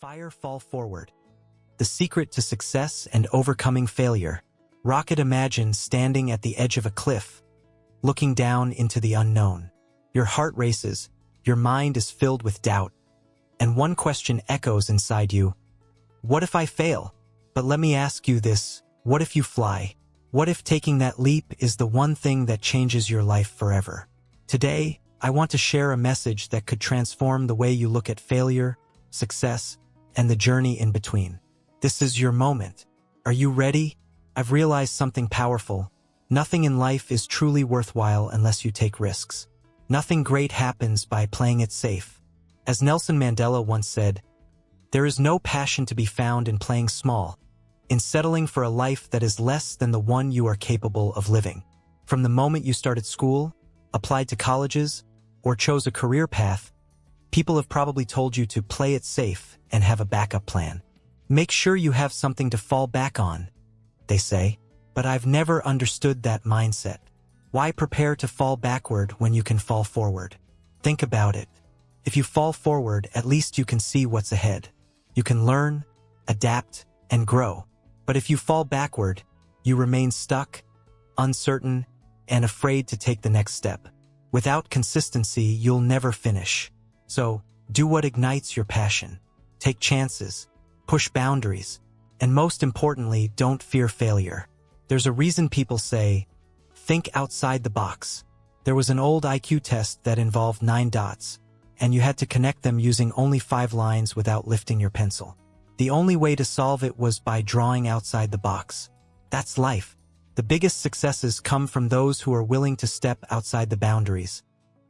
Fire fall forward. The secret to success and overcoming failure. Rocket, imagine standing at the edge of a cliff, looking down into the unknown. Your heart races, your mind is filled with doubt, and one question echoes inside you. What if I fail? But let me ask you this, what if you fly? What if taking that leap is the one thing that changes your life forever? Today, I want to share a message that could transform the way you look at failure, success, and the journey in between. This is your moment. Are you ready? I've realized something powerful. Nothing in life is truly worthwhile unless you take risks. Nothing great happens by playing it safe. As Nelson Mandela once said, there is no passion to be found in playing small, in settling for a life that is less than the one you are capable of living. From the moment you started school, applied to colleges, or chose a career path, people have probably told you to play it safe and have a backup plan. Make sure you have something to fall back on, they say, but I've never understood that mindset. Why prepare to fall backward when you can fall forward? Think about it. If you fall forward, at least you can see what's ahead. You can learn, adapt, and grow. But if you fall backward, you remain stuck, uncertain, and afraid to take the next step. Without consistency, you'll never finish. So, do what ignites your passion. Take chances, push boundaries, and most importantly, don't fear failure. There's a reason people say, think outside the box. There was an old IQ test that involved 9 dots, and you had to connect them using only 5 lines without lifting your pencil. The only way to solve it was by drawing outside the box. That's life. The biggest successes come from those who are willing to step outside the boundaries,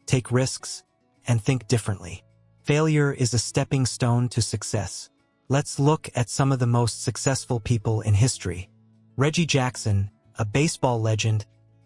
take risks, and think differently. Failure is a stepping stone to success. Let's look at some of the most successful people in history. Reggie Jackson, a baseball legend,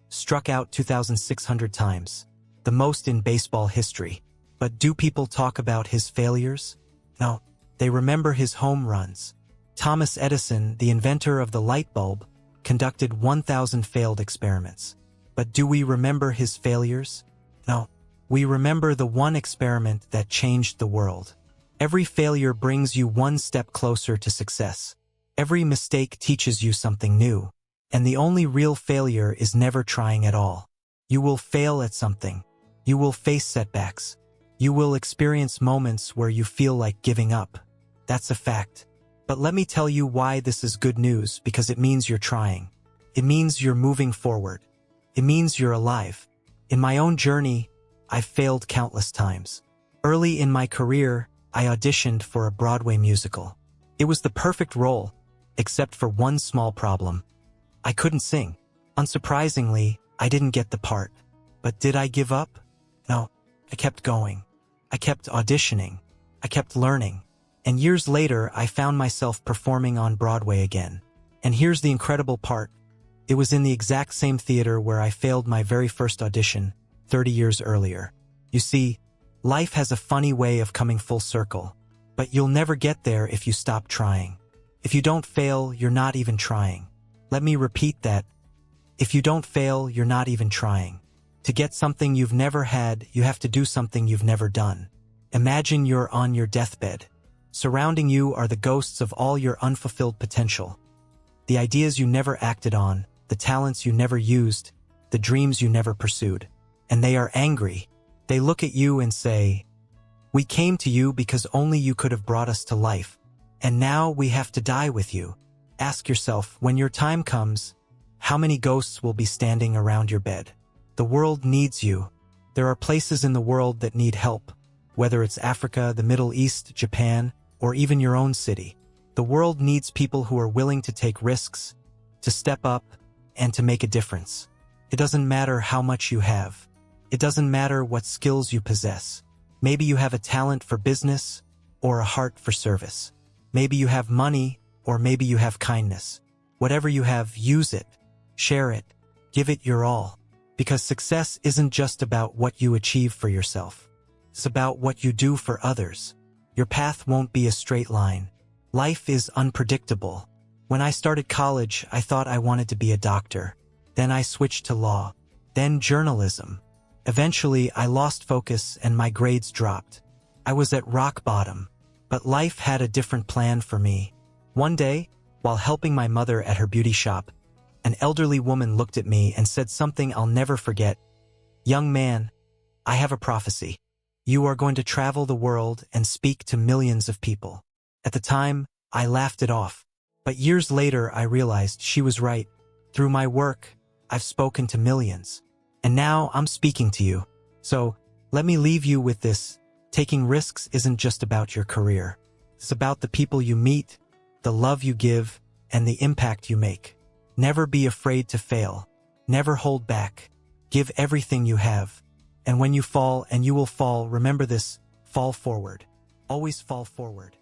struck out 2,600 times, the most in baseball history. But do people talk about his failures? No, they remember his home runs. Thomas Edison, the inventor of the light bulb, conducted 1,000 failed experiments. But do we remember his failures? No. We remember the one experiment that changed the world. Every failure brings you one step closer to success. Every mistake teaches you something new. And the only real failure is never trying at all. You will fail at something. You will face setbacks. You will experience moments where you feel like giving up. That's a fact. But let me tell you why this is good news, because it means you're trying. It means you're moving forward. It means you're alive. In my own journey, I've failed countless times. Early in my career, I auditioned for a Broadway musical. It was the perfect role, except for one small problem. I couldn't sing. Unsurprisingly, I didn't get the part. But did I give up? No, I kept going. I kept auditioning. I kept learning. And years later, I found myself performing on Broadway again. And here's the incredible part. It was in the exact same theater where I failed my very first audition 30 years earlier. You see, life has a funny way of coming full circle. But you'll never get there if you stop trying. If you don't fail, you're not even trying. Let me repeat that. If you don't fail, you're not even trying. To get something you've never had, you have to do something you've never done. Imagine you're on your deathbed. Surrounding you are the ghosts of all your unfulfilled potential. The ideas you never acted on, the talents you never used, the dreams you never pursued. And they are angry. They look at you and say, we came to you because only you could have brought us to life. And now we have to die with you. Ask yourself, when your time comes, how many ghosts will be standing around your bed? The world needs you. There are places in the world that need help, whether it's Africa, the Middle East, Japan, or even your own city. The world needs people who are willing to take risks, to step up, and to make a difference. It doesn't matter how much you have. It doesn't matter what skills you possess. Maybe you have a talent for business or a heart for service. Maybe you have money or maybe you have kindness. Whatever you have, use it, share it, give it your all. Because success isn't just about what you achieve for yourself. It's about what you do for others. Your path won't be a straight line. Life is unpredictable. When I started college, I thought I wanted to be a doctor. Then I switched to law. Then journalism. Eventually, I lost focus and my grades dropped. I was at rock bottom. But life had a different plan for me. One day, while helping my mother at her beauty shop, an elderly woman looked at me and said something I'll never forget. "Young man, I have a prophecy. You are going to travel the world and speak to millions of people." At the time, I laughed it off. But years later, I realized she was right. Through my work, I've spoken to millions. And now I'm speaking to you. So, let me leave you with this. Taking risks isn't just about your career. It's about the people you meet, the love you give, and the impact you make. Never be afraid to fail. Never hold back. Give everything you have. And when you fall, and you will fall, remember this: fall forward. Always fall forward.